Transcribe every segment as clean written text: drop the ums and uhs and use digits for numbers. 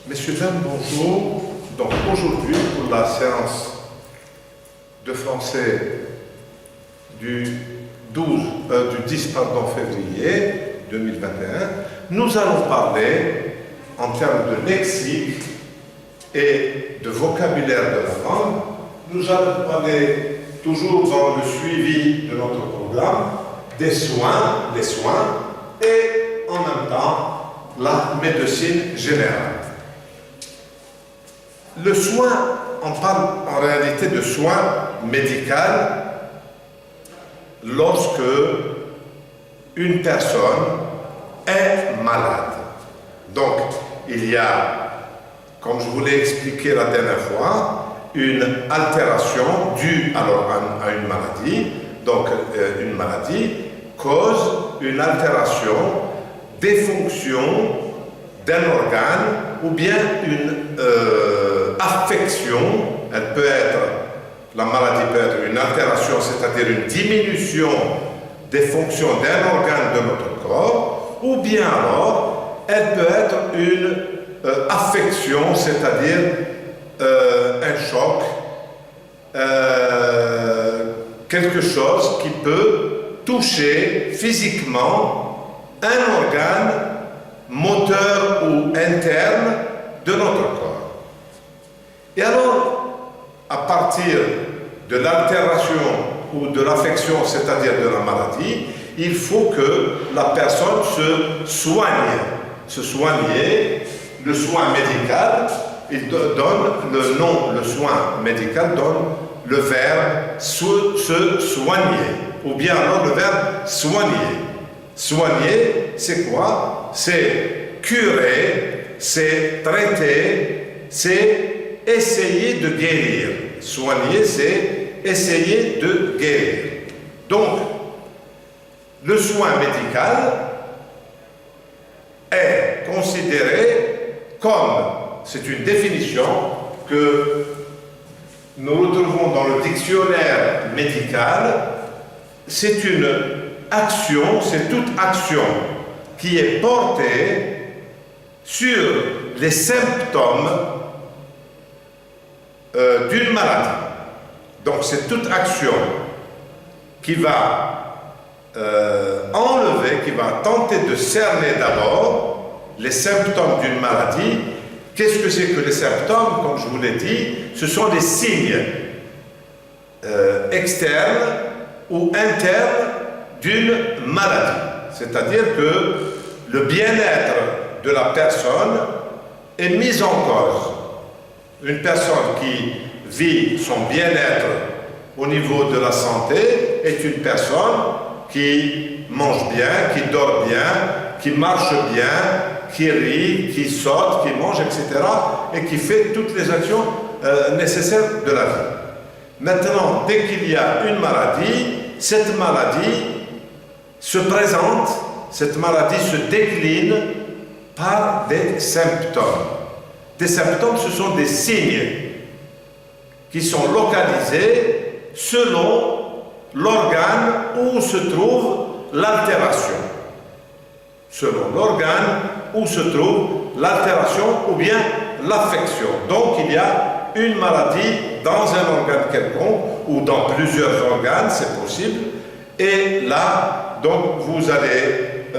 Messieurs, dames, bonjour. Donc aujourd'hui, pour la séance de français du 10 février 2021, nous allons parler en termes de lexique et de vocabulaire de la langue. Nous allons parler toujours dans le suivi de notre programme des soins, les soins et en même temps la médecine générale. Le soin, on parle en réalité de soins médicaux lorsque une personne est malade. Donc, il y a, comme je vous l'ai expliqué la dernière fois, une altération due alors à une maladie. Donc, une maladie cause une altération des fonctions d'un organe ou bien une affection. Elle peut être, la maladie peut être une altération, c'est-à-dire une diminution des fonctions d'un organe de notre corps, ou bien alors elle peut être une affection, c'est-à-dire un choc, quelque chose qui peut toucher physiquement un organe moteur ou interne de notre corps. Et alors, à partir de l'altération ou de l'affection, c'est-à-dire de la maladie, il faut que la personne se soigne. Se soigner, le soin médical, il donne le nom, le soin médical donne le verbe se soigner, ou bien alors le verbe soigner. Soigner, c'est quoi? C'est curer, c'est traiter, c'est essayer de guérir. Soigner, c'est essayer de guérir. Donc, le soin médical est considéré comme, c'est une définition que nous retrouvons dans le dictionnaire médical, c'est une action, c'est toute action qui est portée sur les symptômes d'une maladie. Donc c'est toute action qui va enlever, qui va tenter de cerner d'abord les symptômes d'une maladie. Qu'est-ce que c'est que les symptômes? Comme je vous l'ai dit, ce sont des signes externes ou internes d'une maladie. C'est-à-dire que le bien-être de la personne est mis en cause. Une personne qui vit son bien-être au niveau de la santé est une personne qui mange bien, qui dort bien, qui marche bien, qui rit, qui saute, qui mange, etc. et qui fait toutes les actions nécessaires de la vie. Maintenant, dès qu'il y a une maladie, cette maladie se présente, cette maladie se décline par des symptômes. Des symptômes, ce sont des signes qui sont localisés selon l'organe où se trouve l'altération. Selon l'organe où se trouve l'altération ou bien l'affection. Donc il y a une maladie dans un organe quelconque ou dans plusieurs organes, c'est possible. Et là, donc, vous allez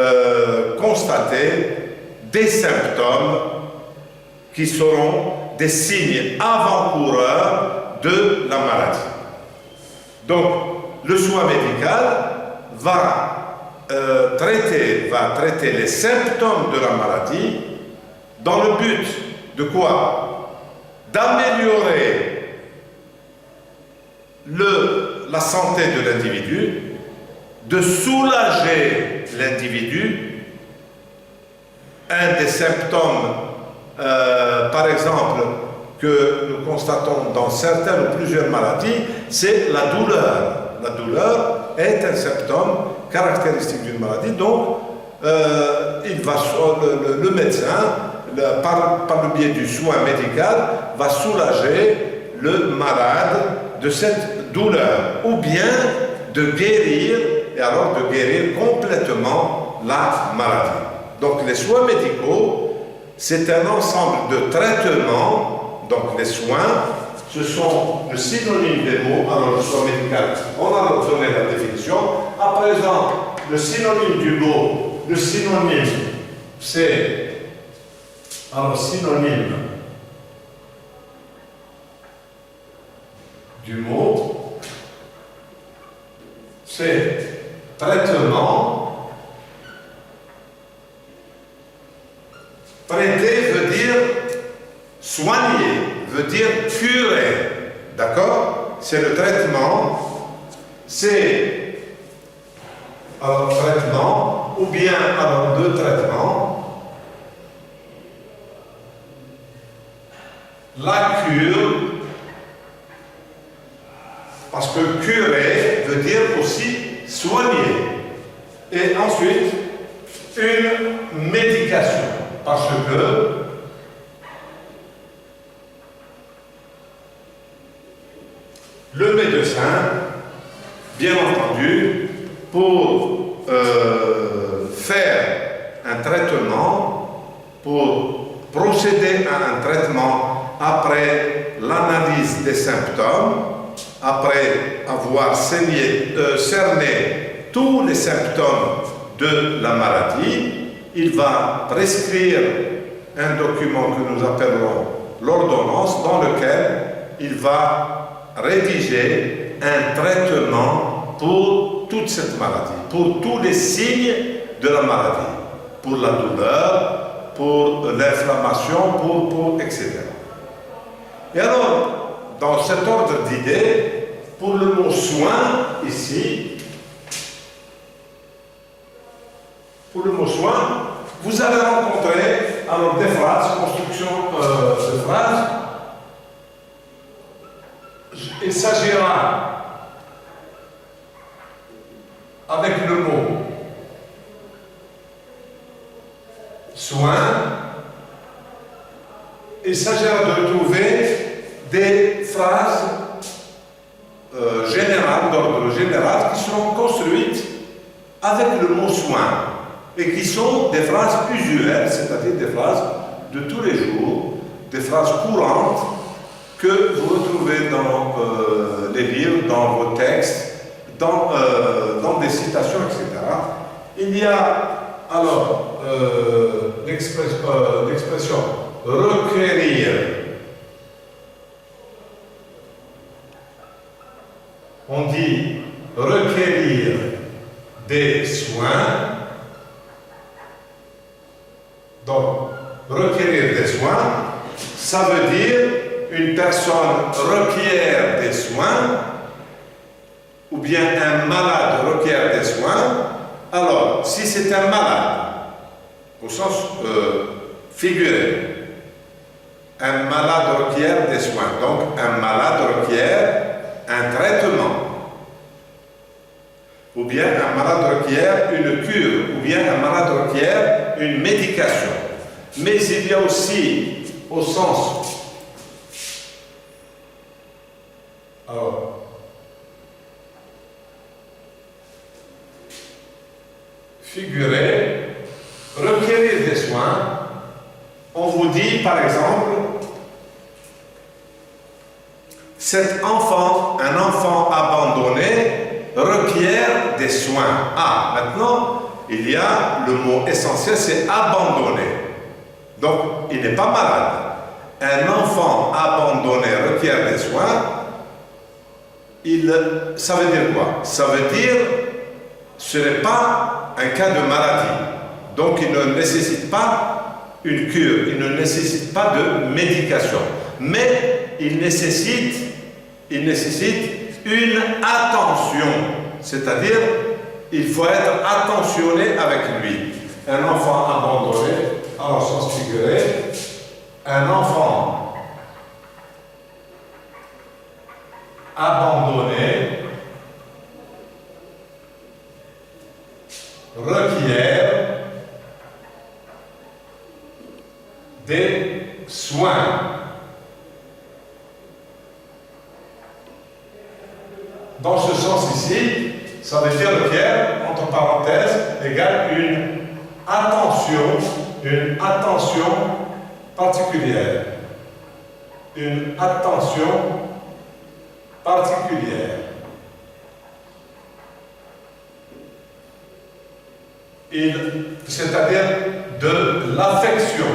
constater des symptômes qui seront des signes avant-coureurs de la maladie. Donc, le soin médical va traiter les symptômes de la maladie dans le but de quoi? D'améliorer la santé de l'individu, de soulager l'individu. Un des symptômes, par exemple, que nous constatons dans certaines ou plusieurs maladies, c'est la douleur. La douleur est un symptôme caractéristique d'une maladie, donc le médecin, par le biais du soin médical, va soulager le malade de cette douleur, ou bien de guérir, et alors de guérir complètement la maladie. Donc les soins médicaux c'est un ensemble de traitements, donc les soins, ce sont le synonyme des mots, alors le soin médical, on a donné la définition. À présent, le synonyme du mot, le synonyme, c'est, alors synonyme du mot, c'est traitement. Traiter veut dire soigner, veut dire curer. D'accord? C'est le traitement. C'est alors traitement, ou bien alors deux traitements. La cure, parce que curer veut dire aussi soigner. Et ensuite, une médication. Parce que le médecin, bien entendu, pour faire un traitement, pour procéder à un traitement après l'analyse des symptômes, après avoir cerné tous les symptômes de la maladie, il va prescrire un document que nous appellerons l'ordonnance, dans lequel il va rédiger un traitement pour toute cette maladie, pour tous les signes de la maladie, pour la douleur, pour l'inflammation, etc. Et alors, dans cet ordre d'idées, pour le mot soin, ici, pour le mot soin, vous allez rencontrer alors des phrases, construction de phrases. Il s'agira, avec le mot soin, il s'agira de trouver des phrases générales, d'ordre général, qui seront construites avec le mot soin et qui sont des phrases usuelles, c'est-à-dire des phrases de tous les jours, des phrases courantes que vous retrouvez dans les livres, dans vos textes, dans des citations, etc. Il y a alors l'expression requérir. On dit requérir des soins. Donc, requérir des soins, ça veut dire une personne requiert des soins, ou bien un malade requiert des soins. Alors, si c'est un malade, au sens figuré, un malade requiert des soins. Donc, un malade requiert un traitement. Ou bien un malade requiert une cure. Ou bien un malade requiert une médication. Mais il y a aussi, au sens... Alors, figuré, requérir des soins. On vous dit, par exemple, cet enfant, un enfant abandonné, requiert des soins. Ah, maintenant, il y a le mot essentiel, c'est abandonné. Donc, il n'est pas malade. Un enfant abandonné requiert des soins. Ça veut dire quoi? Ça veut dire, ce n'est pas un cas de maladie. Donc, il ne nécessite pas une cure, il ne nécessite pas de médication. Mais il nécessite une attention. C'est-à-dire, il faut être attentionné avec lui. Un enfant abandonné, en sens figuré, un enfant abandonné requiert des soins. Dans ce sens ici, ça veut dire requiert, entre parenthèses, égale une attention particulière, une attention particulière. C'est-à-dire de l'affection.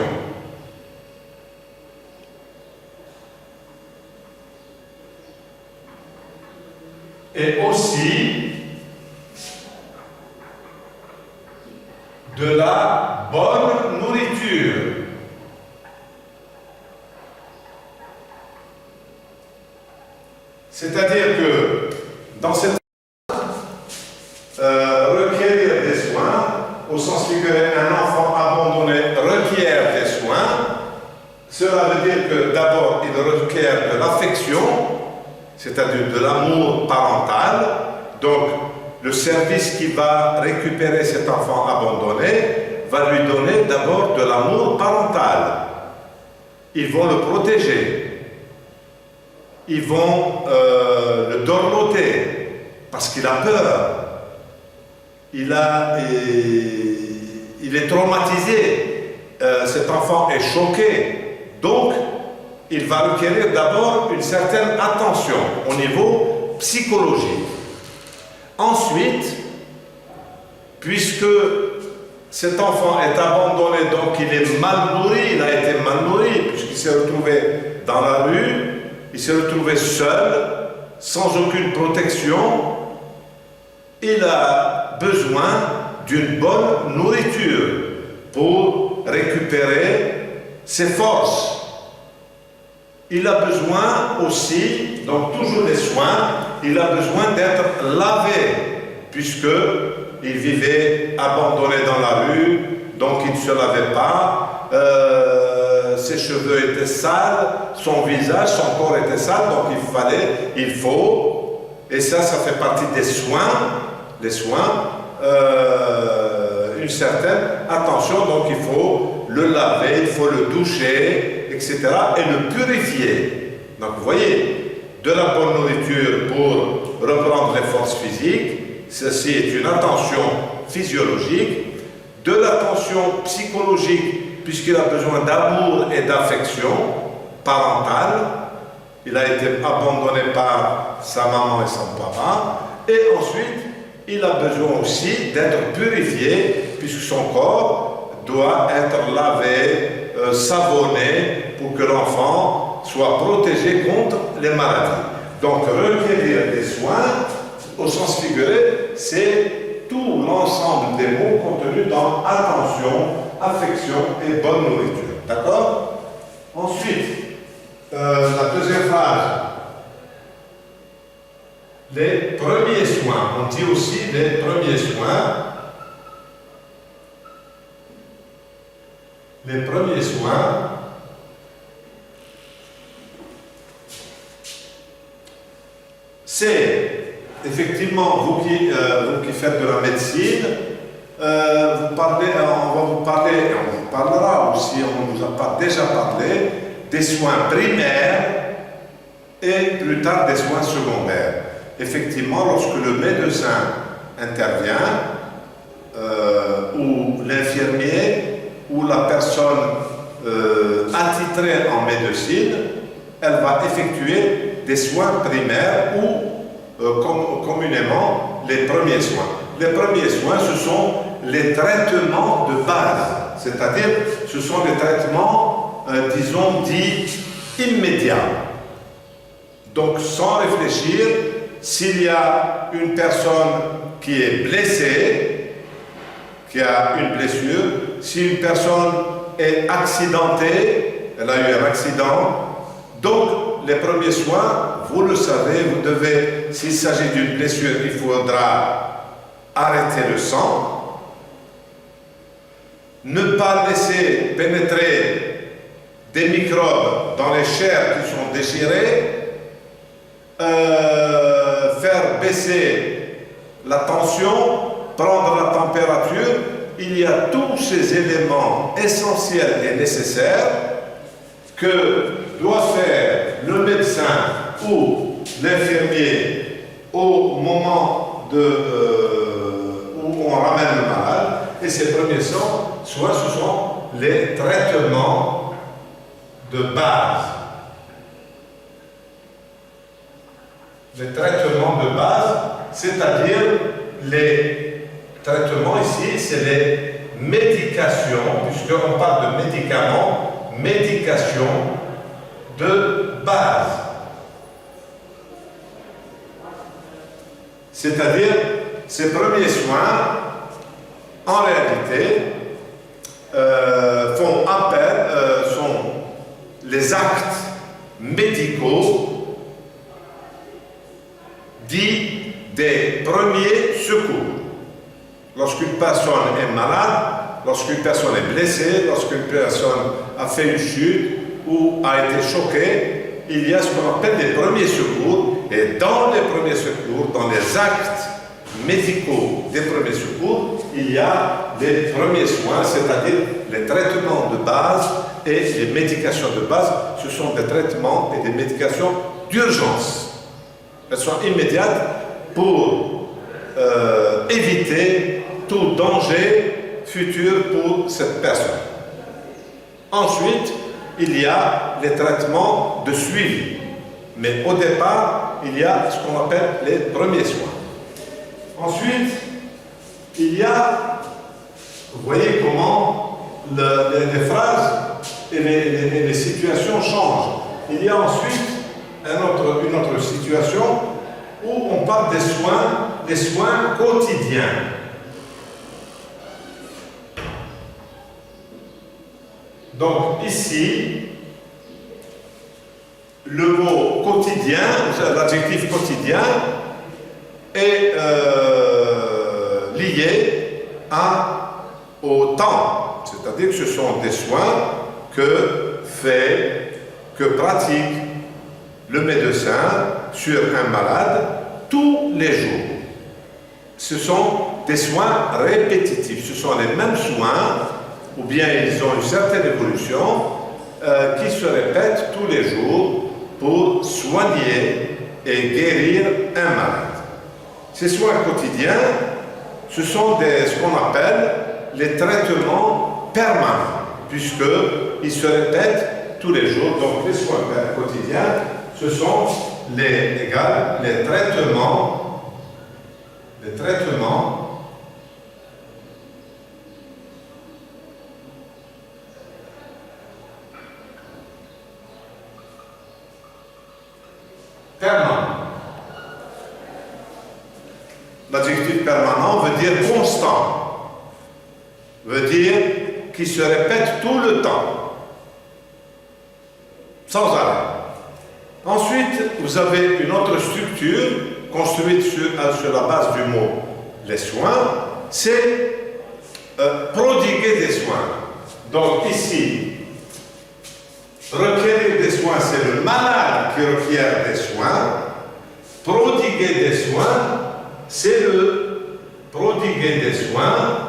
Et aussi de la bonne nourriture. C'est-à-dire que dans cette requérir des soins, au sens figuré, un enfant abandonné requiert des soins. Cela veut dire que d'abord il requiert de l'affection, c'est-à-dire de l'amour parental. Donc le service qui va récupérer cet enfant abandonné va lui donner d'abord de l'amour parental. Ils vont le protéger, ils vont le dorloter parce qu'il a peur. Il est traumatisé, cet enfant est choqué, donc il va requérir d'abord une certaine attention au niveau psychologique. Ensuite, puisque cet enfant est abandonné, donc il est mal nourri, il a été mal nourri, puisqu'il s'est retrouvé dans la rue, il s'est retrouvé seul, sans aucune protection, il a besoin d'une bonne nourriture pour récupérer ses forces. Il a besoin aussi, donc toujours des soins, il a besoin d'être lavé, puisqu'il vivait abandonné dans la rue, donc il ne se lavait pas, ses cheveux étaient sales, son visage, son corps était sale, donc il faut, et ça fait partie des soins, les soins, une certaine attention, donc il faut le laver, il faut le doucher, etc. et le purifier. Donc vous voyez, de la bonne nourriture pour reprendre les forces physiques, ceci est une attention physiologique, de l'attention psychologique, puisqu'il a besoin d'amour et d'affection parentale, il a été abandonné par sa maman et son papa, et ensuite, il a besoin aussi d'être purifié, puisque son corps doit être lavé, savonné, pour que l'enfant soit protégé contre les maladies. Donc, requérir des soins, au sens figuré, c'est tout l'ensemble des mots contenus dans attention, affection et bonne nourriture. D'accord? Ensuite, la deuxième phrase. Les premiers soins, on dit aussi les premiers soins. Les premiers soins, c'est effectivement, vous qui faites de la médecine, on va vous parler, et on vous parlera aussi, on nous a déjà parlé, des soins primaires et plus tard des soins secondaires. Effectivement, lorsque le médecin intervient, ou l'infirmier, ou la personne attitrée en médecine, elle va effectuer des soins primaires ou communément les premiers soins. Les premiers soins, ce sont les traitements de base, c'est-à-dire ce sont les traitements, disons, dits immédiats. Donc, sans réfléchir, s'il y a une personne qui est blessée, qui a une blessure, si une personne est accidentée, elle a eu un accident, donc les premiers soins, vous le savez, vous devez, s'il s'agit d'une blessure, il faudra arrêter le sang, ne pas laisser pénétrer des microbes dans les chairs qui sont déchirées, faire baisser la tension, prendre la température. Il y a tous ces éléments essentiels et nécessaires que doit faire le médecin ou l'infirmier au moment où on ramène le malade. Et ces premiers soins, ce sont les traitements de base. Les traitements de base, c'est-à-dire les traitements ici, c'est les médications, puisqu'on parle de médicaments, médications de base. C'est-à-dire, ces premiers soins, en réalité, font appel, sont les actes médicaux dits des premiers secours. Lorsqu'une personne est malade, lorsqu'une personne est blessée, lorsqu'une personne a fait une chute ou a été choquée, il y a ce qu'on appelle les premiers secours. Et dans les premiers secours, dans les actes médicaux des premiers secours, il y a les premiers soins, c'est-à-dire les traitements de base et les médications de base. Ce sont des traitements et des médications d'urgence. Elles sont immédiates pour éviter tout danger futur pour cette personne. Ensuite, il y a les traitements de suivi. Mais au départ, il y a ce qu'on appelle les premiers soins. Ensuite, il y a, vous voyez comment les phrases et les situations changent. Il y a ensuite une autre situation où on parle des soins quotidiens. Donc ici, le mot quotidien, l'adjectif quotidien, est lié au temps. C'est-à-dire que ce sont des soins que pratique le médecin sur un malade tous les jours. Ce sont des soins répétitifs. Ce sont les mêmes soins, ou bien ils ont une certaine évolution qui se répètent tous les jours pour soigner et guérir un malade. Ces soins quotidiens, ce sont ce qu'on appelle les traitements permanents, puisqu'ils se répètent tous les jours. Donc les soins quotidiens, ce sont les traitements permanent. L'adjectif permanent veut dire constant, veut dire qui se répète tout le temps, sans arrêt. Ensuite, vous avez une autre structure construite sur la base du mot les soins, c'est prodiguer des soins. Donc ici, requérir des soins, c'est le malade qui requiert des soins. Prodiguer des soins, c'est le prodiguer des soins,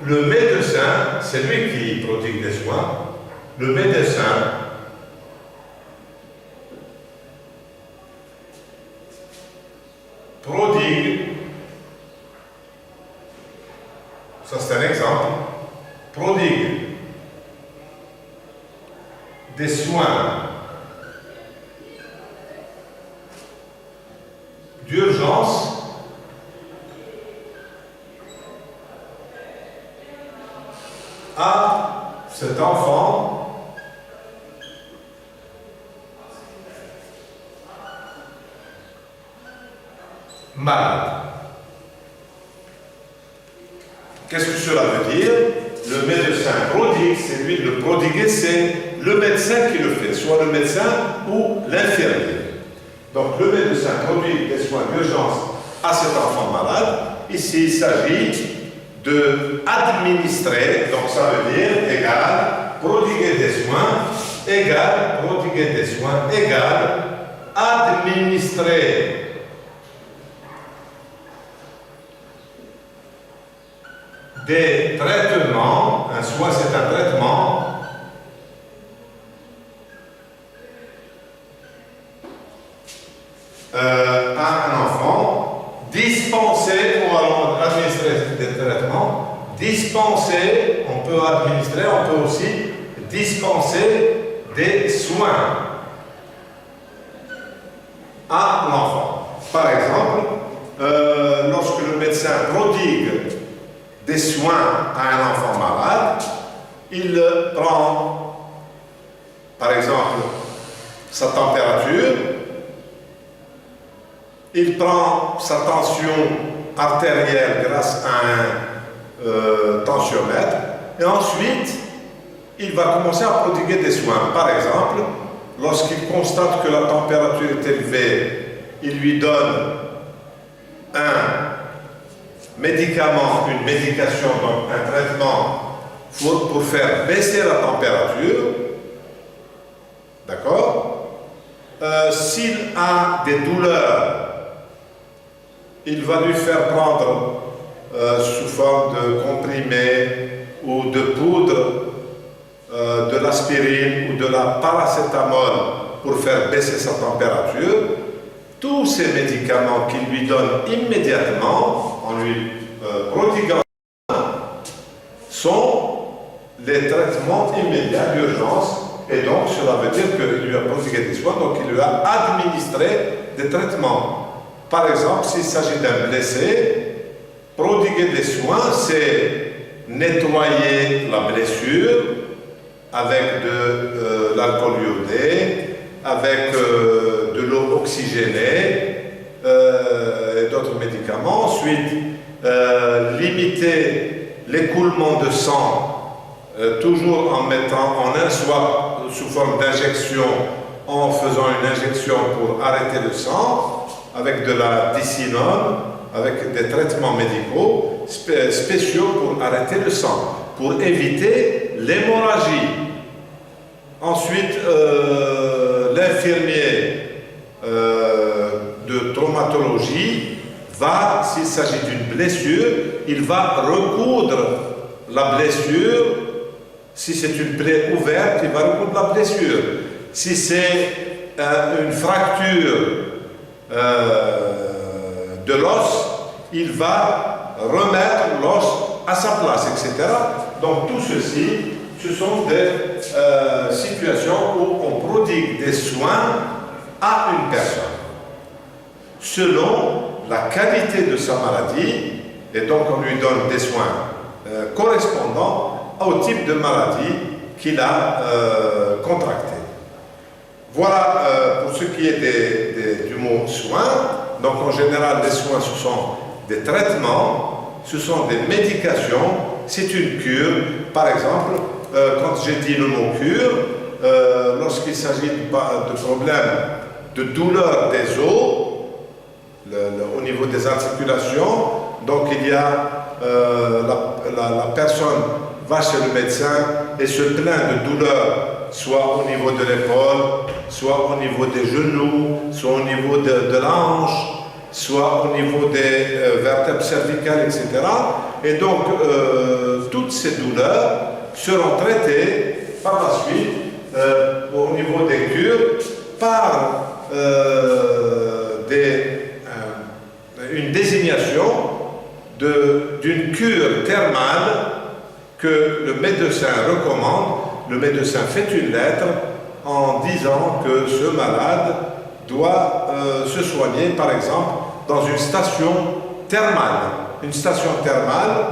le médecin, c'est lui qui prodigue des soins, le médecin prodigue, ça c'est un exemple, prodigue des soins d'urgence à cet enfant malade. Qu'est-ce que cela veut dire? Le médecin prodigue, c'est lui, le prodiguer, c'est le médecin qui le fait, soit le médecin ou l'infirmier. Donc le médecin produit des soins d'urgence à cet enfant malade. Ici, il s'agit de administrer, donc ça veut dire égal, prodiguer des soins, égal, prodiguer des soins, égal, administrer des traitements. Un soin, c'est un traitement à un enfant dispensé au des traitements, dispenser, on peut administrer, on peut aussi dispenser des soins à l'enfant. Par exemple, lorsque le médecin prodigue des soins à un enfant malade, il prend, par exemple, sa température, il prend sa tension artérielle grâce à un tensiomètre, et ensuite, il va commencer à prodiguer des soins. Par exemple, lorsqu'il constate que la température est élevée, il lui donne un médicament, une médication, donc un traitement pour faire baisser la température. D'accord? S'il a des douleurs, il va lui faire prendre sous forme de comprimé ou de poudre de l'aspirine ou de la paracétamol pour faire baisser sa température. Tous ces médicaments qu'il lui donne immédiatement, en lui prodiguant, sont les traitements immédiats d'urgence. Et donc, cela veut dire qu'il lui a prodigué des soins, donc il lui a administré des traitements. Par exemple, s'il s'agit d'un blessé, prodiguer des soins, c'est nettoyer la blessure avec de l'alcool iodé, avec de l'eau oxygénée et d'autres médicaments. Ensuite, limiter l'écoulement de sang, toujours en mettant en un soit sous forme d'injection, en faisant une injection pour arrêter le sang, avec de la dicinone, avec des traitements médicaux spéciaux pour arrêter le sang, pour éviter l'hémorragie. Ensuite, l'infirmier de traumatologie va, s'il s'agit d'une blessure, il va recoudre la blessure. Si c'est une plaie ouverte, il va recoudre la blessure. Si c'est une fracture de l'os, il va remettre l'os à sa place, etc. Donc tout ceci, ce sont des situations où on prodigue des soins à une personne selon la qualité de sa maladie, et donc on lui donne des soins correspondant au type de maladie qu'il a contracté. Voilà pour ce qui est du mot soin. Donc en général, les soins, ce sont des traitements, ce sont des médications, c'est une cure. Par exemple, quand j'ai dit le mot cure, lorsqu'il s'agit de problèmes de douleur des os, au niveau des articulations, donc il y a la personne va chez le médecin et se plaint de douleur, soit au niveau de l'épaule, soit au niveau des genoux, soit au niveau de la hanche, soit au niveau des vertèbres cervicales, etc. Et donc, toutes ces douleurs seront traitées par la suite, au niveau des cures, par une désignation d'une cure thermale que le médecin recommande. Le médecin fait une lettre en disant que ce malade doit se soigner, par exemple, dans une station thermale. Une station thermale,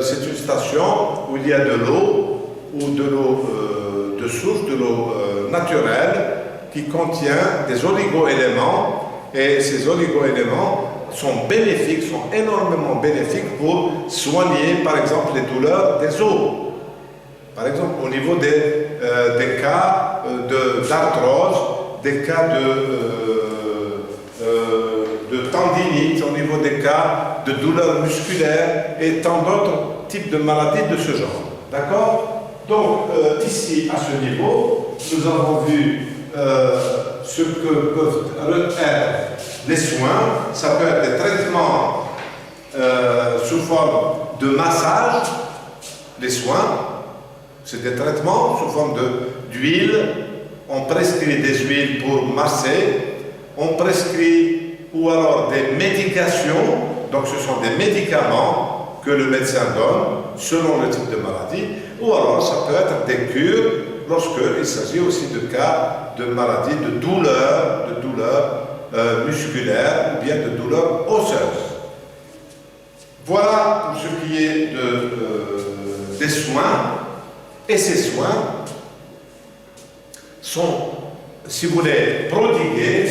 c'est une station où il y a de l'eau, ou de l'eau de source, de l'eau naturelle, qui contient des oligo-éléments, et ces oligo-éléments sont bénéfiques, sont énormément bénéfiques pour soigner, par exemple, les douleurs des os. Par exemple, au niveau des cas d'arthrose, des cas de tendinite, au niveau des cas de douleurs musculaires et tant d'autres types de maladies de ce genre. D'accord? Donc, ici, à ce niveau, nous avons vu ce que peuvent être les soins. Ça peut être des traitements sous forme de massage, les soins. C'est des traitements sous forme d'huile. On prescrit des huiles pour masser. On prescrit ou alors des médications. Donc ce sont des médicaments que le médecin donne selon le type de maladie, ou alors ça peut être des cures lorsqu'il s'agit aussi de cas de maladies, de douleurs musculaires ou bien de douleurs osseuses. Voilà pour ce qui est des soins. Et ces soins sont, si vous voulez, prodigués,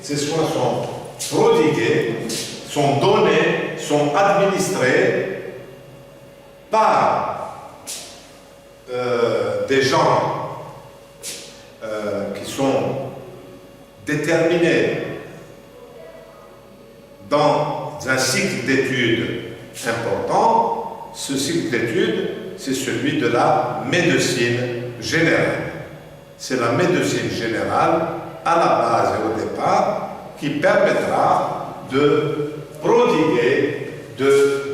ces soins sont prodigués, sont donnés, sont administrés par des gens qui sont déterminés dans un cycle d'études important. Ce cycle d'études, c'est celui de la médecine générale. C'est la médecine générale, à la base et au départ, qui permettra de prodiguer,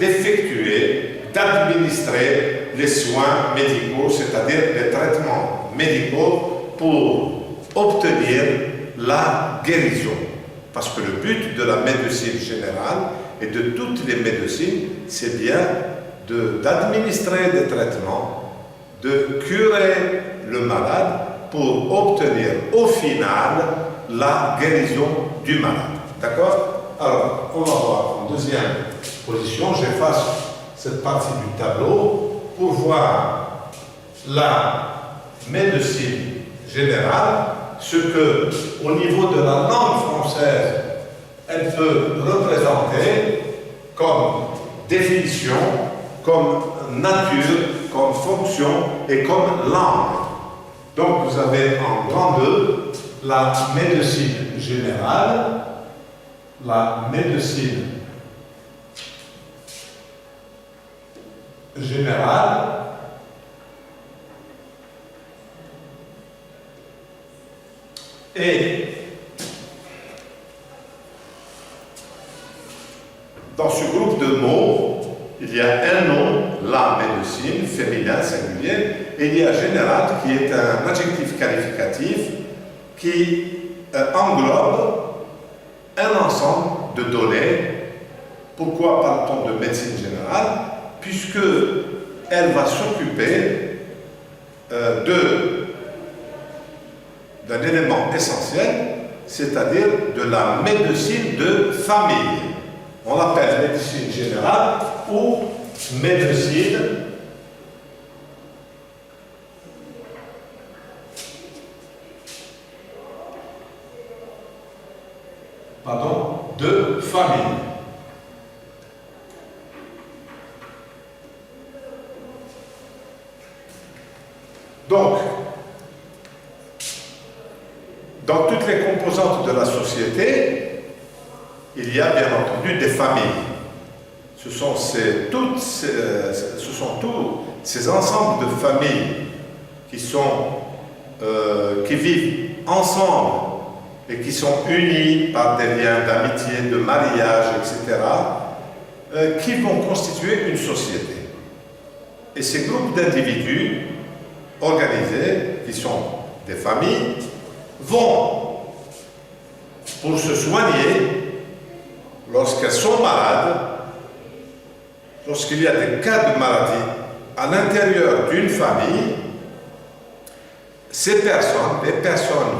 d'effectuer, d'administrer les soins médicaux, c'est-à-dire les traitements médicaux pour obtenir la guérison. Parce que le but de la médecine générale et de toutes les médecines, c'est bien d'administrer des traitements, de curer le malade pour obtenir au final la guérison du malade. D'accord? Alors, on va voir en deuxième position, j'efface cette partie du tableau pour voir la médecine générale, ce que, au niveau de la langue française, elle peut représenter comme définition, comme nature, comme fonction et comme langue. Donc vous avez en grand 2 la médecine générale, la médecine générale, et dans ce groupe de mots, il y a un nom, la médecine, féminin, singulier, et il y a général qui est un adjectif qualificatif qui englobe un ensemble de données. Pourquoi parle-t-on de médecine générale? Puisque elle va s'occuper d'un élément essentiel, c'est-à-dire de la médecine de famille. On l'appelle médecine générale ou médecine de famille. Donc, dans toutes les composantes de la société, il y a bien entendu des familles. Ce sont tous ces ensembles de familles qui vivent ensemble et qui sont unis par des liens d'amitié, de mariage, etc., qui vont constituer une société. Et ces groupes d'individus organisés, qui sont des familles, vont, pour se soigner, lorsqu'elles sont malades, lorsqu'il y a des cas de maladie à l'intérieur d'une famille, ces personnes,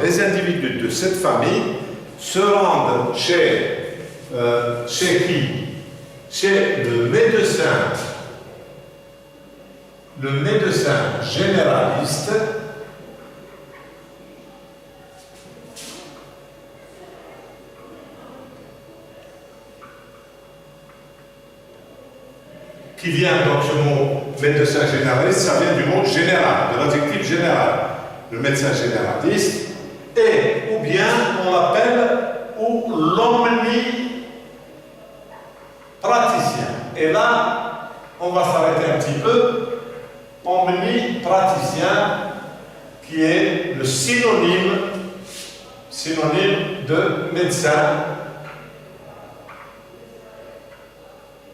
les individus de cette famille se rendent chez qui? Chez le médecin généraliste, qui vient, donc ce mot médecin généraliste, ça vient du mot général, de l'adjectif général. Le médecin généraliste, et ou bien on l'appelle l'omnipraticien. Et là, on va s'arrêter un petit peu. Omnipraticien, qui est le synonyme de médecin,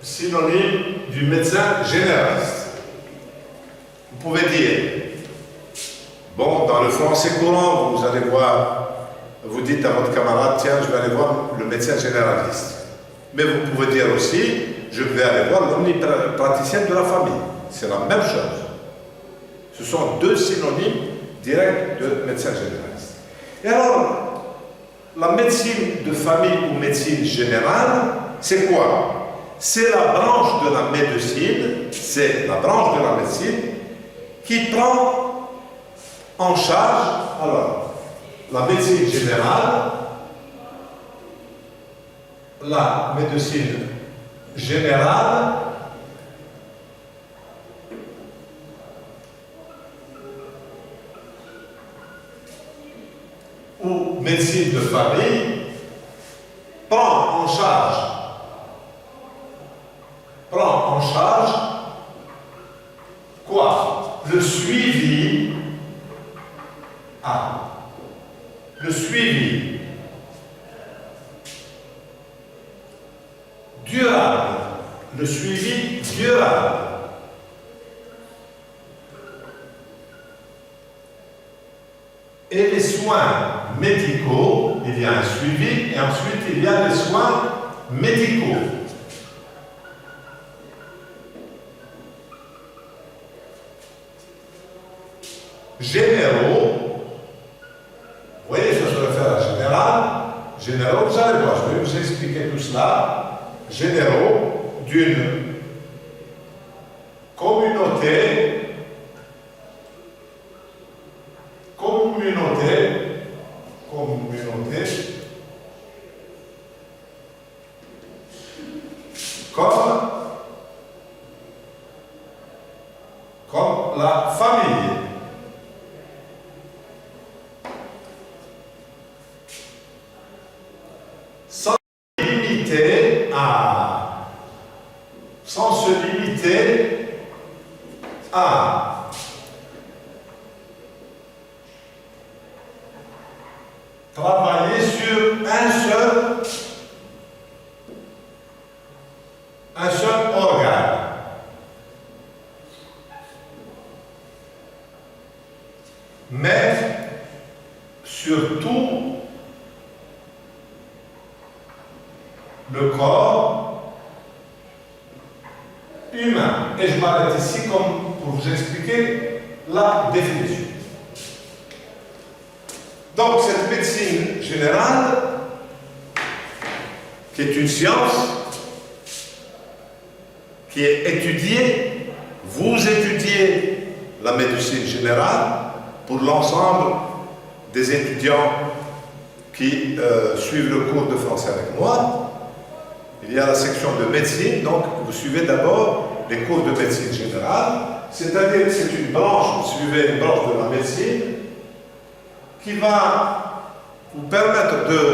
synonyme du médecin généraliste. Vous pouvez dire, bon, dans le français courant, vous allez voir, vous dites à votre camarade, tiens, je vais aller voir le médecin généraliste. Mais vous pouvez dire aussi, je vais aller voir l'omnipraticien de la famille. C'est la même chose. Ce sont deux synonymes directs de médecin généraliste. Et alors, la médecine de famille ou médecine générale, c'est quoi? C'est la branche de la médecine, qui prend en charge, alors, la médecine générale, ou médecine de famille prend en charge quoi? Le suivi durable. Et les soins médicaux, il y a un suivi, et ensuite il y a les soins médicaux. Généraux, vous voyez, ça se réfère à généraux, vous allez voir, je vais vous expliquer tout cela. Généraux d'une communauté comme la famille. Sans se limiter à travailler sur un seul organe. Mais surtout le corps humain. Et je m'arrête ici comme pour vous expliquer la définition. Donc cette médecine générale, qui est une science, qui est étudiée, vous étudiez la médecine générale pour l'ensemble des étudiants qui suivent le cours de français avec moi. Il y a la section de médecine, donc vous suivez d'abord les cours de médecine générale, c'est-à-dire que c'est une branche, vous suivez une branche de la médecine qui va vous permettre de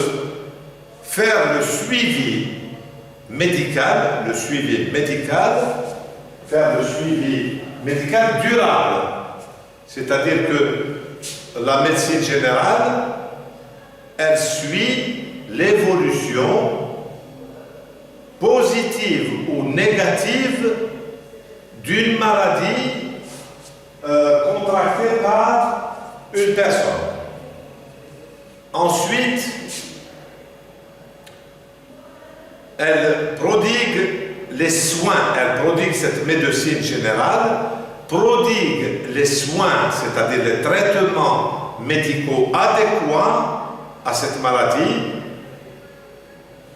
faire le suivi médical, faire le suivi médical durable. C'est-à-dire que la médecine générale, elle suit l'évolution positive ou négative d'une maladie contractée par une personne. Ensuite, elle prodigue les soins, cette médecine générale, prodigue les soins, c'est-à-dire les traitements médicaux adéquats à cette maladie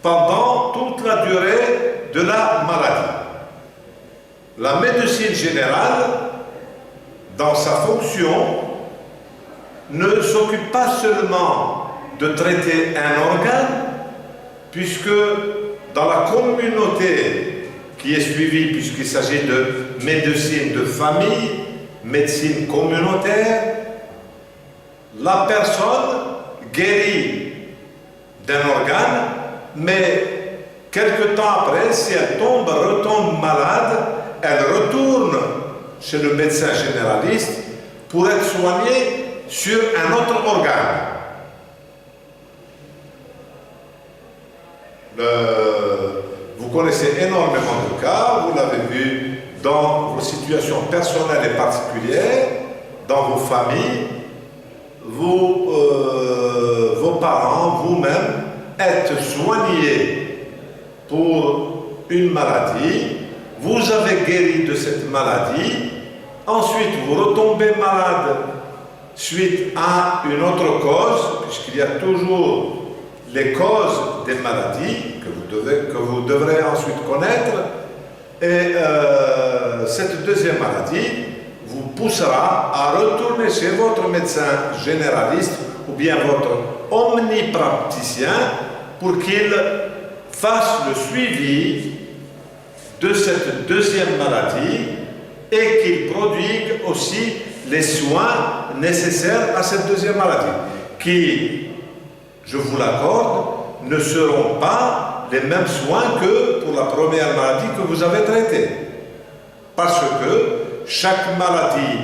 pendant toute la durée de la maladie. La médecine générale, dans sa fonction, ne s'occupe pas seulement de traiter un organe, puisque dans la communauté qui est suivie, puisqu'il s'agit de médecine de famille, médecine communautaire, la personne guérit d'un organe, mais quelque temps après, si elle retombe malade, elle retourne chez le médecin généraliste pour être soignée sur un autre organe. Vous connaissez énormément de cas, vous l'avez vu dans vos situations personnelles et particulières, dans vos familles, vos parents, vous-même, êtes soignés pour une maladie, vous avez guéri de cette maladie, ensuite vous retombez malade suite à une autre cause, puisqu'il y a toujours les causes des maladies que vous devrez ensuite connaître, et cette deuxième maladie vous poussera à retourner chez votre médecin généraliste ou bien votre omnipraticien pour qu'il fasse le suivi de cette deuxième maladie et qu'il produise aussi les soins nécessaires à cette deuxième maladie, qui, je vous l'accorde, ne seront pas les mêmes soins que pour la première maladie que vous avez traitée. Parce que chaque maladie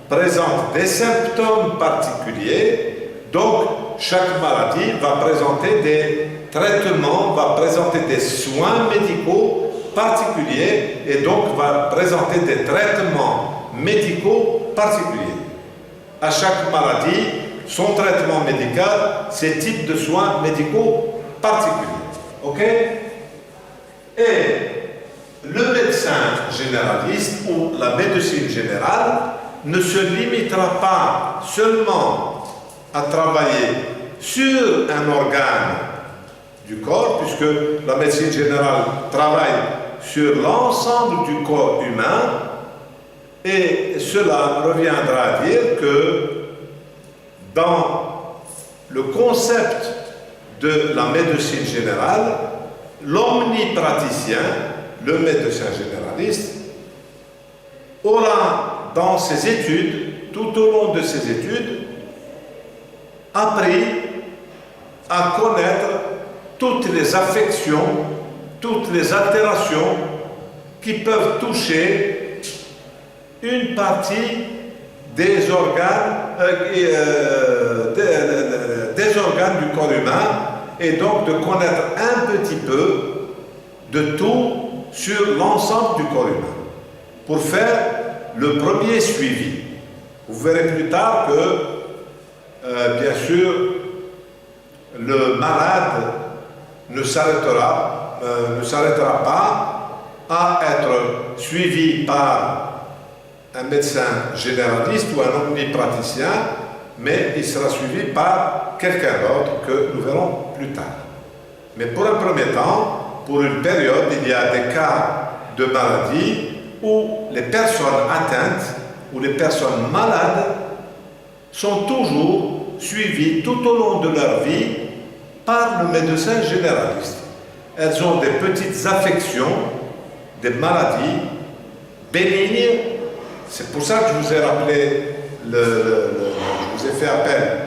présente des symptômes particuliers, donc chaque maladie va présenter des traitements, va présenter des soins médicaux particuliers et donc va présenter des traitements médicaux particuliers. À chaque maladie, son traitement médical, ses types de soins médicaux particuliers. Ok? Et le médecin généraliste ou la médecine générale ne se limitera pas seulement à travailler sur un organe du corps, puisque la médecine générale travaille sur l'ensemble du corps humain, et cela reviendra à dire que dans le concept de la médecine générale, l'omnipraticien, le médecin généraliste, aura dans ses études, tout au long de ses études, appris à connaître toutes les affections, toutes les altérations qui peuvent toucher une partie des organes, des organes du corps humain, et donc de connaître un petit peu de tout sur l'ensemble du corps humain, pour faire le premier suivi. Vous verrez plus tard que, bien sûr, le malade ne s'arrêtera pas à être suivi par un médecin généraliste ou un omnipraticien, mais il sera suivi par quelqu'un d'autre que nous verrons plus tard. Mais pour un premier temps, pour une période, il y a des cas de maladie où les personnes atteintes ou les personnes malades sont toujours suivies tout au long de leur vie par le médecin généraliste. Elles ont des petites affections, des maladies bénignes. C'est pour ça que je vous ai rappelé, je vous ai fait appel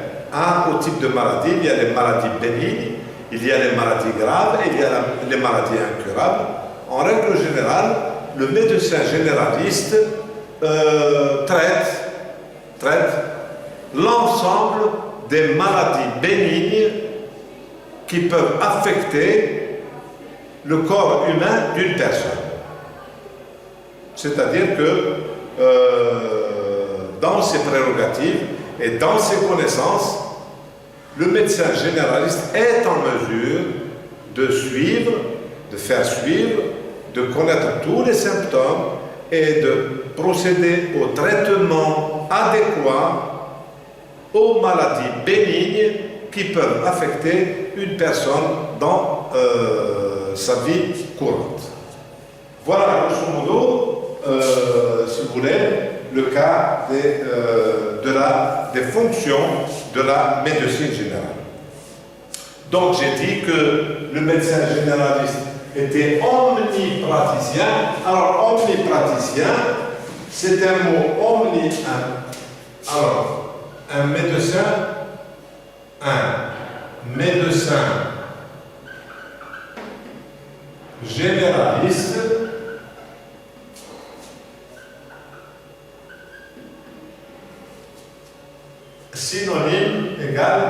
au type de maladie. Il y a les maladies bénignes, il y a les maladies graves et il y a les maladies incurables. En règle générale, le médecin généraliste traite l'ensemble des maladies bénignes qui peuvent affecter le corps humain d'une personne. C'est-à-dire que dans ses prérogatives et dans ses connaissances, le médecin généraliste est en mesure de suivre, de faire suivre, de connaître tous les symptômes et de procéder au traitement adéquat aux maladies bénignes qui peuvent affecter une personne dans sa vie courante. Voilà, grosso modo, si vous voulez, le cas des fonctions de la médecine générale. Donc j'ai dit que le médecin généraliste était omnipraticien. Alors omnipraticien, c'est un mot alors, un médecin généraliste synonyme égale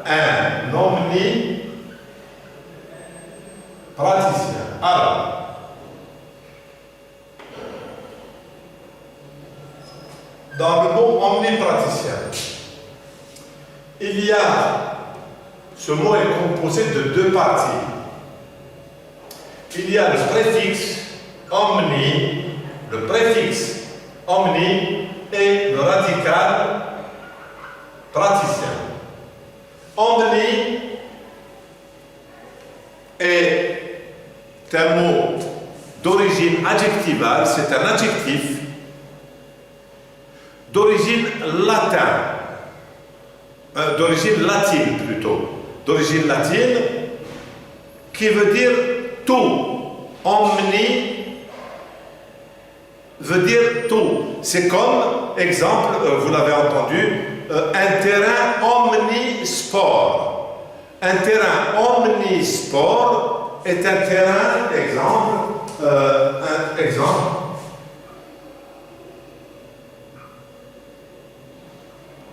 un omnipraticien. Alors, dans le mot omnipraticien, ce mot est composé de deux parties. il y a le préfixe omni, et le radical praticien. Omni est un mot d'origine adjectivale, c'est un adjectif d'origine latine plutôt, d'origine latine, qui veut dire tout. Omni veut dire tout. C'est comme, exemple, vous l'avez entendu, un terrain omnisport. Un terrain omnisport est un terrain,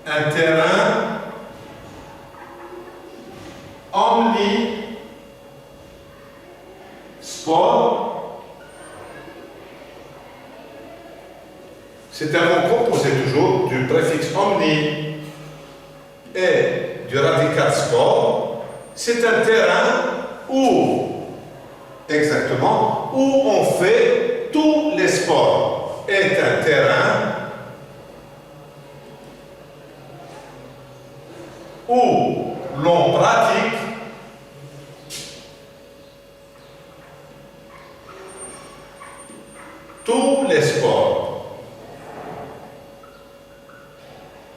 un terrain omnisport. C'est un mot composé toujours du préfixe omni et du radical sport. C'est un terrain où on fait tous les sports. Est un terrain où l'on pratique tous les sports.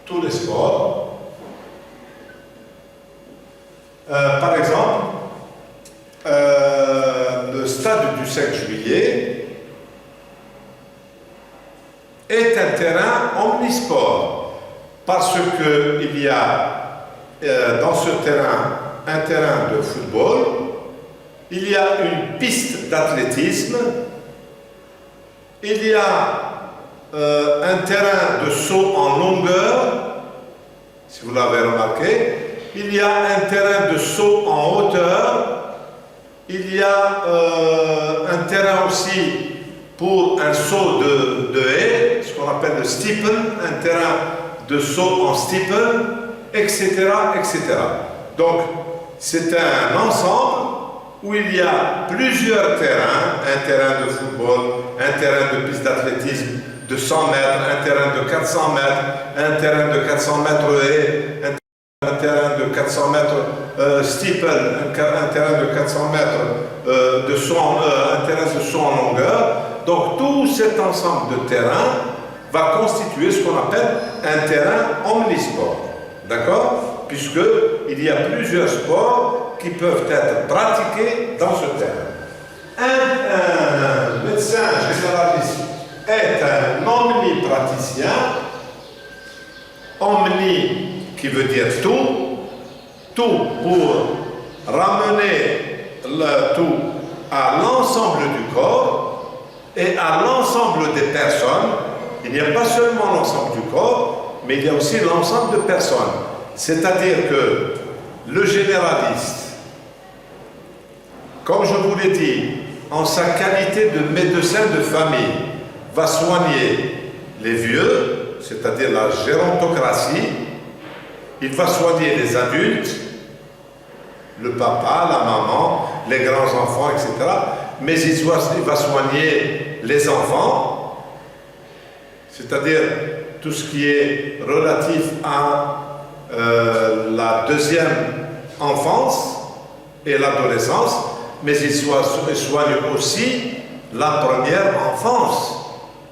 Tous les sports. Par exemple, le stade du 5 juillet est un terrain omnisport parce qu'il y a dans ce terrain un terrain de football, il y a une piste d'athlétisme, il y a un terrain de saut en longueur, si vous l'avez remarqué, il y a un terrain de saut en hauteur, il y a un terrain aussi pour un saut de haie, ce qu'on appelle le steeple, un terrain de saut en steeple, etc., etc. Donc, c'est un ensemble où il y a plusieurs terrains, un terrain de football, un terrain de piste d'athlétisme de 100 mètres, un terrain de 400 mètres, un terrain de 400 mètres haie, un terrain de 400 mètres steeple, un terrain de 400 mètres de saut, un terrain de saut en longueur. Donc tout cet ensemble de terrains va constituer ce qu'on appelle un terrain omnisport. D'accord? Puisqu'il y a plusieurs sports qui peuvent être pratiqués dans ce terrain. Un médecin généraliste est un omnipraticien. Omni qui veut dire tout pour ramener le tout à l'ensemble du corps et à l'ensemble des personnes. Il n'y a pas seulement l'ensemble du corps, mais il y a aussi l'ensemble de personnes. C'est-à-dire que le généraliste, comme je vous l'ai dit, en sa qualité de médecin de famille, va soigner les vieux, c'est-à-dire la gérontocratie, il va soigner les adultes, le papa, la maman, les grands-enfants, etc. Mais il va soigner les enfants, c'est-à-dire tout ce qui est relatif à la deuxième enfance et l'adolescence, mais il soigne aussi la première enfance,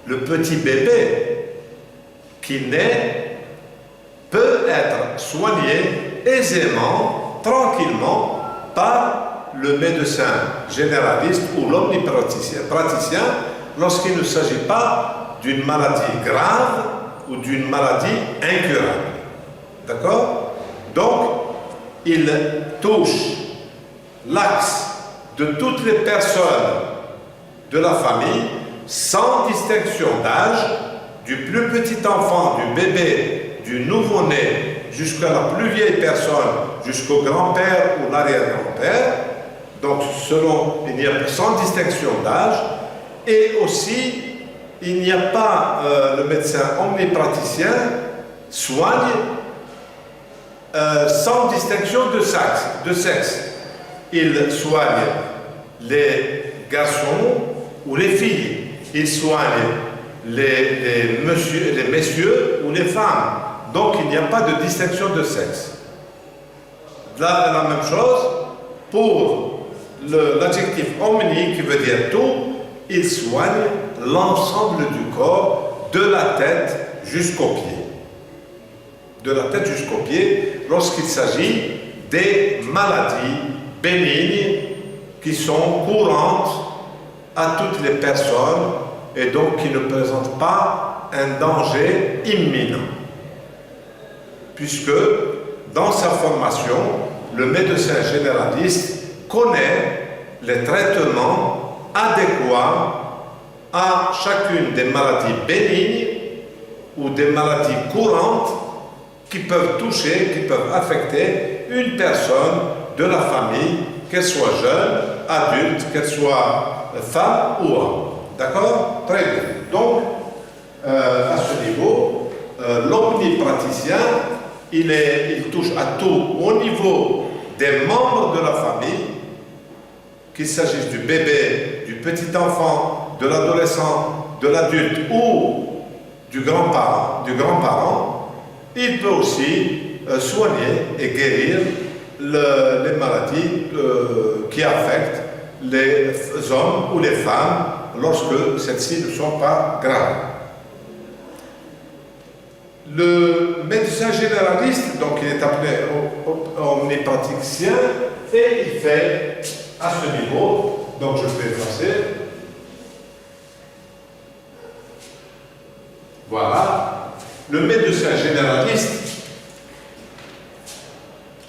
le petit bébé qui naît peut être soigné aisément, tranquillement par le médecin généraliste ou l'omnipraticien lorsqu'il ne s'agit pas d'une maladie grave ou d'une maladie incurable. D'accord? Donc, il touche l'axe de toutes les personnes de la famille, sans distinction d'âge, du plus petit enfant, du bébé, du nouveau-né, jusqu'à la plus vieille personne, jusqu'au grand-père ou l'arrière-grand-père. Donc, il n'y a sans distinction d'âge, et aussi, il n'y a pas le médecin omnipraticien soigne sans distinction de sexe. Il soigne les garçons ou les filles. Ils soignent les messieurs ou les femmes. Donc il n'y a pas de distinction de sexe. Là, la même chose pour l'adjectif omni qui veut dire tout. Il soigne l'ensemble du corps de la tête jusqu'aux pieds. De la tête jusqu'aux pieds lorsqu'il s'agit des maladies bénignes qui sont courantes à toutes les personnes et donc qui ne présentent pas un danger imminent. Puisque dans sa formation, le médecin généraliste connaît les traitements adéquats à chacune des maladies bénignes ou des maladies courantes qui peuvent toucher, qui peuvent affecter une personne de la famille, qu'elle soit jeune, adulte, qu'elle soit femme ou homme. D'accord? Très bien. Donc, à ce niveau, l'omnipraticien, il touche à tout au niveau des membres de la famille, qu'il s'agisse du bébé, du petit enfant, de l'adolescent, de l'adulte ou du grand-parent, il peut aussi soigner et guérir les maladies qui affectent les hommes ou les femmes lorsque celles-ci ne sont pas graves. Le médecin généraliste, donc il est appelé omnipraticien et il fait à ce niveau, donc je vais effacer. Voilà. Le médecin généraliste,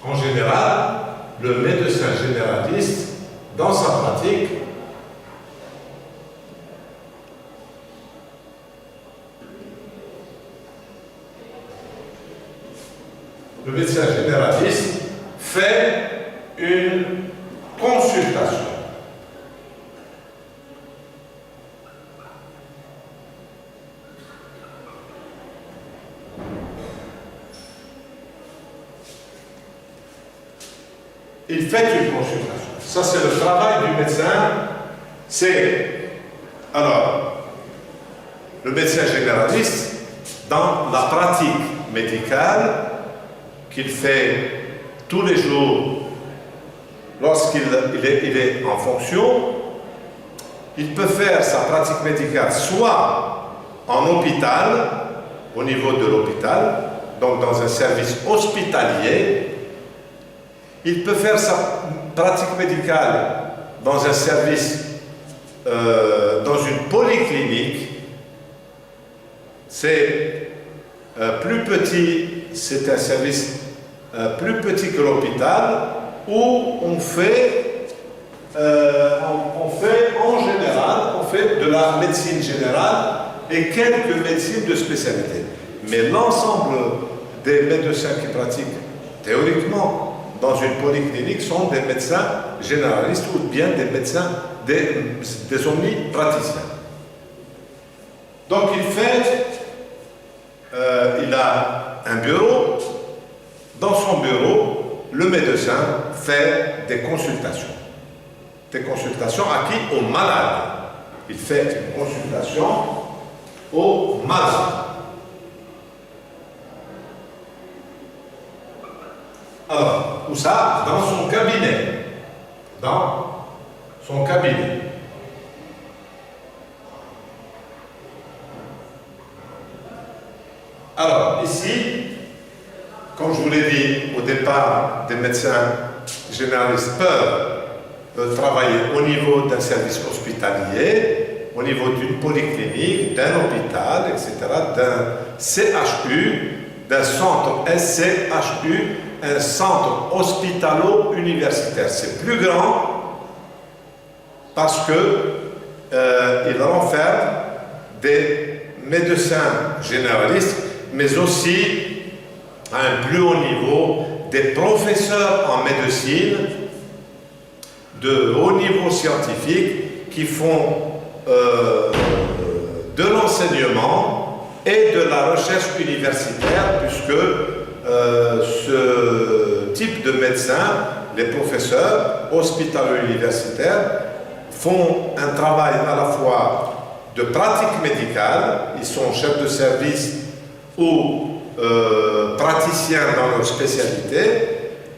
en général, le médecin généraliste, dans sa pratique, le médecin généraliste fait une consultation. Il fait une consultation. Ça, c'est le travail du médecin. Alors, le médecin généraliste, dans la pratique médicale qu'il fait tous les jours, lorsqu'il est en fonction, il peut faire sa pratique médicale soit en hôpital, au niveau de l'hôpital, donc dans un service hospitalier. Il peut faire sa pratique médicale dans un service, dans une polyclinique. C'est plus petit, c'est un service plus petit que l'hôpital où on fait en général, on fait de la médecine générale et quelques médecines de spécialité. Mais l'ensemble des médecins qui pratiquent théoriquement dans une polyclinique sont des médecins généralistes ou bien des médecins, des omnipraticiens. Donc il a un bureau. Dans son bureau, le médecin fait des consultations. Des consultations à qui? Aux malades. Il fait une consultation aux malades. Alors, où ça? Dans son cabinet. Dans son cabinet. Alors, ici, comme je vous l'ai dit au départ, des médecins généralistes peuvent travailler au niveau d'un service hospitalier, au niveau d'une polyclinique, d'un hôpital, etc., d'un CHU, d'un centre SCHU, un centre hospitalo-universitaire. C'est plus grand parce qu'il renferme des médecins généralistes, mais aussi à un plus haut niveau, des professeurs en médecine de haut niveau scientifique qui font de l'enseignement et de la recherche universitaire, puisque ce type de médecins, les professeurs hospitalo-universitaires, font un travail à la fois de pratique médicale, ils sont chefs de service ou praticiens dans leur spécialité.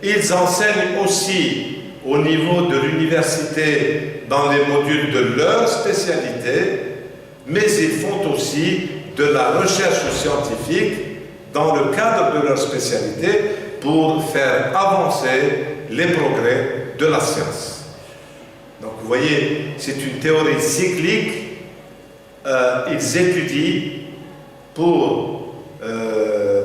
Ils enseignent aussi au niveau de l'université dans les modules de leur spécialité, mais ils font aussi de la recherche scientifique dans le cadre de leur spécialité pour faire avancer les progrès de la science. Donc vous voyez, c'est une théorie cyclique. Ils étudient pour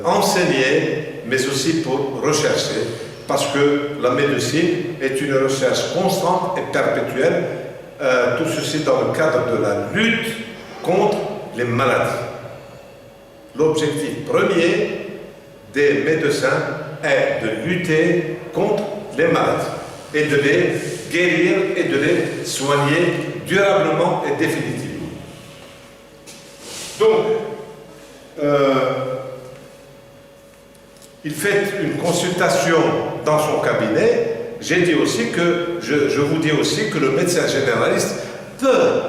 enseigner, mais aussi pour rechercher, parce que la médecine est une recherche constante et perpétuelle, tout ceci dans le cadre de la lutte contre les maladies. L'objectif premier des médecins est de lutter contre les maladies et de les guérir et de les soigner durablement et définitivement. Donc, il fait une consultation dans son cabinet. J'ai dit aussi que, je vous dis aussi que le médecin généraliste peut,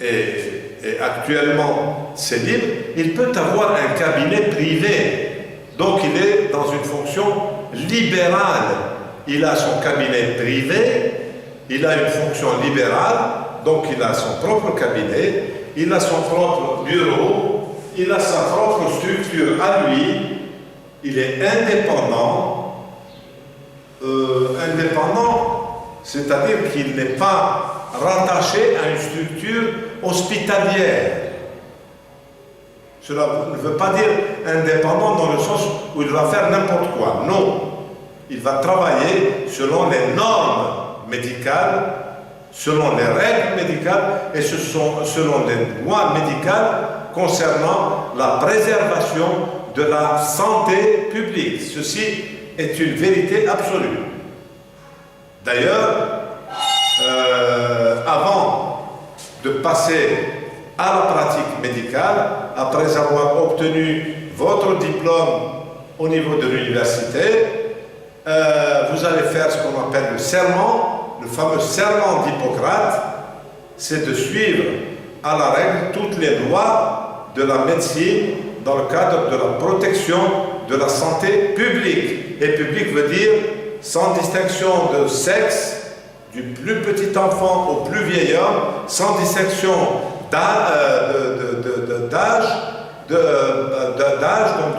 et actuellement c'est libre, il peut avoir un cabinet privé. Donc il est dans une fonction libérale. Il a son cabinet privé, il a une fonction libérale, donc il a son propre cabinet, il a son propre bureau, il a sa propre structure à lui, il est indépendant, c'est-à-dire qu'il n'est pas rattaché à une structure hospitalière. Cela ne veut pas dire indépendant dans le sens où il va faire n'importe quoi. Non. Il va travailler selon les normes médicales, selon les règles médicales et selon les lois médicales concernant la préservation de la santé publique. Ceci est une vérité absolue. D'ailleurs, avant de passer à la pratique médicale, après avoir obtenu votre diplôme au niveau de l'université, vous allez faire ce qu'on appelle le serment, le fameux serment d'Hippocrate. C'est de suivre à la règle toutes les lois de la médecine dans le cadre de la protection de la santé publique. Et public veut dire sans distinction de sexe, du plus petit enfant au plus vieil homme, sans distinction d'âge, donc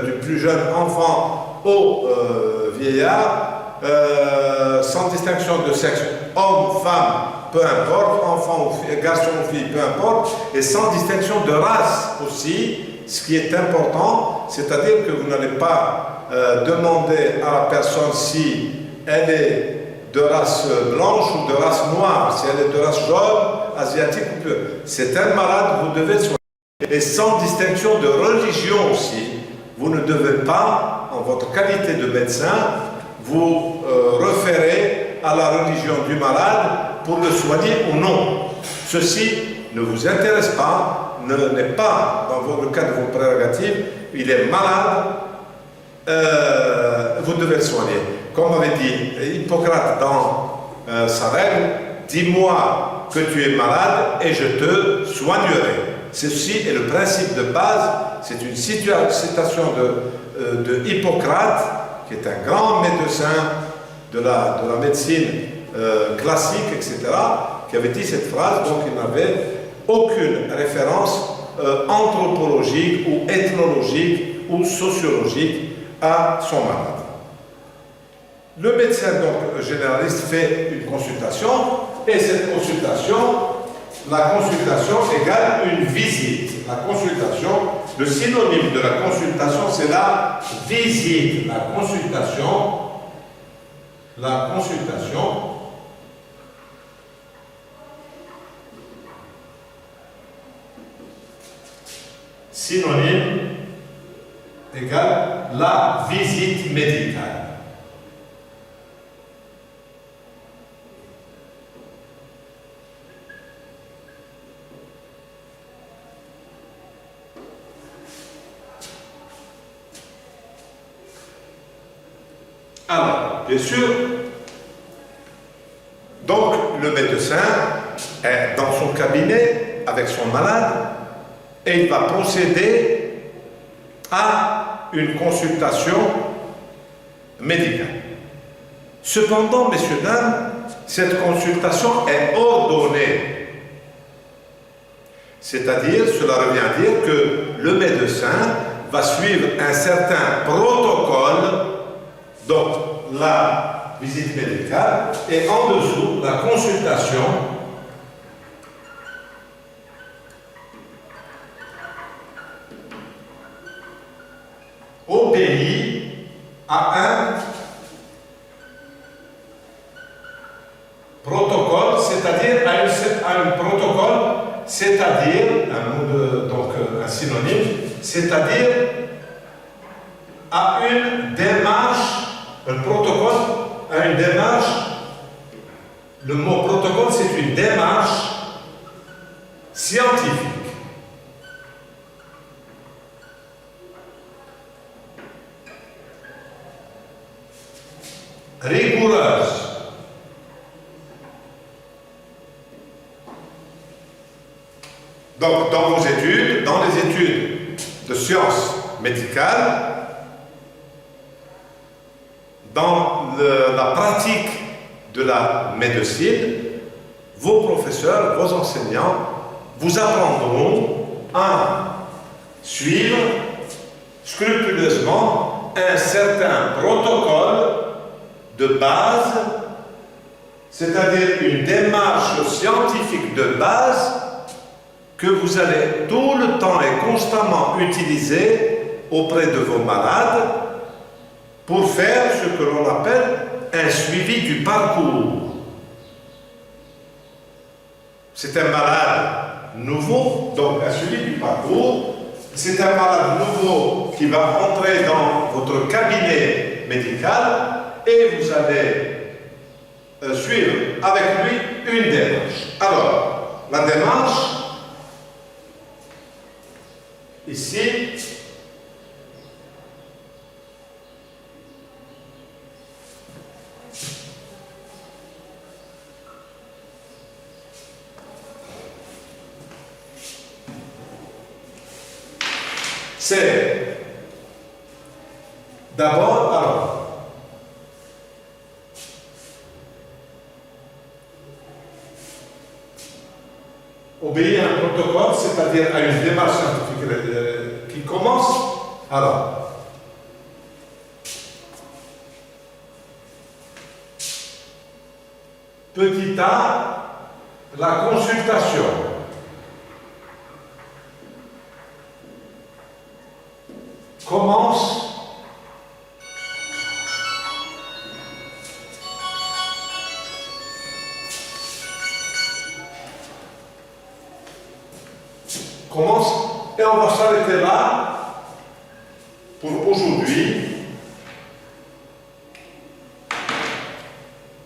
du plus jeune enfant au vieillard, sans distinction de sexe, homme, femme, peu importe, enfant ou fille, garçon ou fille, peu importe, et sans distinction de race aussi, ce qui est important, c'est-à-dire que vous n'allez pas demander à la personne si elle est de race blanche ou de race noire, si elle est de race jaune, asiatique ou peu. C'est un malade, vous devez soigner. Et sans distinction de religion aussi, vous ne devez pas, en votre qualité de médecin, vous référer à la religion du malade pour le soigner ou non. Ceci ne vous intéresse pas, n'est pas dans le cadre de vos prérogatives, il est malade, vous devez le soigner. Comme avait dit Hippocrate dans sa règle, dis-moi que tu es malade et je te soignerai. Ceci est le principe de base, c'est une citation de Hippocrate, qui est un grand médecin de la médecine classique, etc., qui avait dit cette phrase, donc il n'avait aucune référence anthropologique ou ethnologique ou sociologique à son malade. Le médecin donc généraliste fait une consultation et cette consultation, la consultation égale une visite. La consultation, le synonyme de la consultation, c'est la visite. La consultation, synonyme égale la visite médicale. Alors, bien sûr, donc le médecin est dans son cabinet avec son malade et il va procéder à une consultation médicale. Cependant, messieurs, dames, cette consultation est ordonnée. C'est-à-dire, cela revient à dire que le médecin va suivre un certain protocole, donc la visite médicale, et en dessous, la consultation obéit à un protocole, c'est-à-dire à un protocole, c'est-à-dire un synonyme, c'est-à-dire à une démarche, un protocole, à une démarche. Le mot protocole, c'est une démarche scientifique. Rigoureuse. Donc, dans vos études, dans les études de sciences médicales, dans la pratique de la médecine, vos professeurs, vos enseignants vous apprendront à suivre scrupuleusement un certain protocole de base, c'est-à-dire une démarche scientifique de base que vous allez tout le temps et constamment utiliser auprès de vos malades pour faire ce que l'on appelle un suivi du parcours. C'est un malade nouveau, donc un suivi du parcours. C'est un malade nouveau qui va entrer dans votre cabinet médical et vous allez suivre avec lui une démarche. Alors, la démarche, ici, c'est d'abord, alors, obéir à un protocole, c'est-à-dire à une démarche scientifique qui commence. Alors, petit a, la consultation. Commence et on va s'arrêter là pour aujourd'hui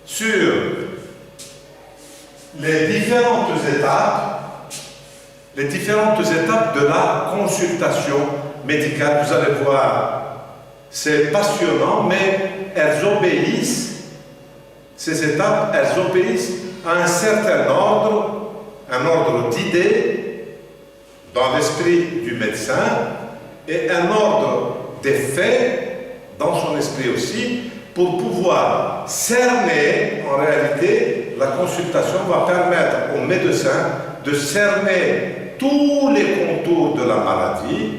sur les différentes étapes de la consultation médicale. Vous allez voir, c'est passionnant, mais elles obéissent, ces étapes, elles obéissent à un certain ordre, un ordre d'idées dans l'esprit du médecin et un ordre des faits dans son esprit aussi, pour pouvoir cerner, en réalité, la consultation va permettre au médecin de cerner tous les contours de la maladie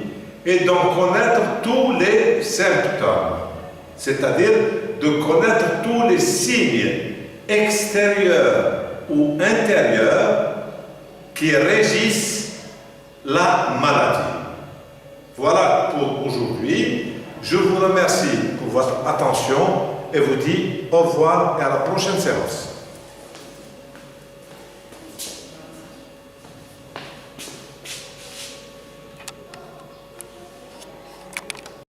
et d'en connaître tous les symptômes, c'est-à-dire de connaître tous les signes extérieurs ou intérieurs qui régissent la maladie. Voilà pour aujourd'hui. Je vous remercie pour votre attention et vous dis au revoir et à la prochaine séance.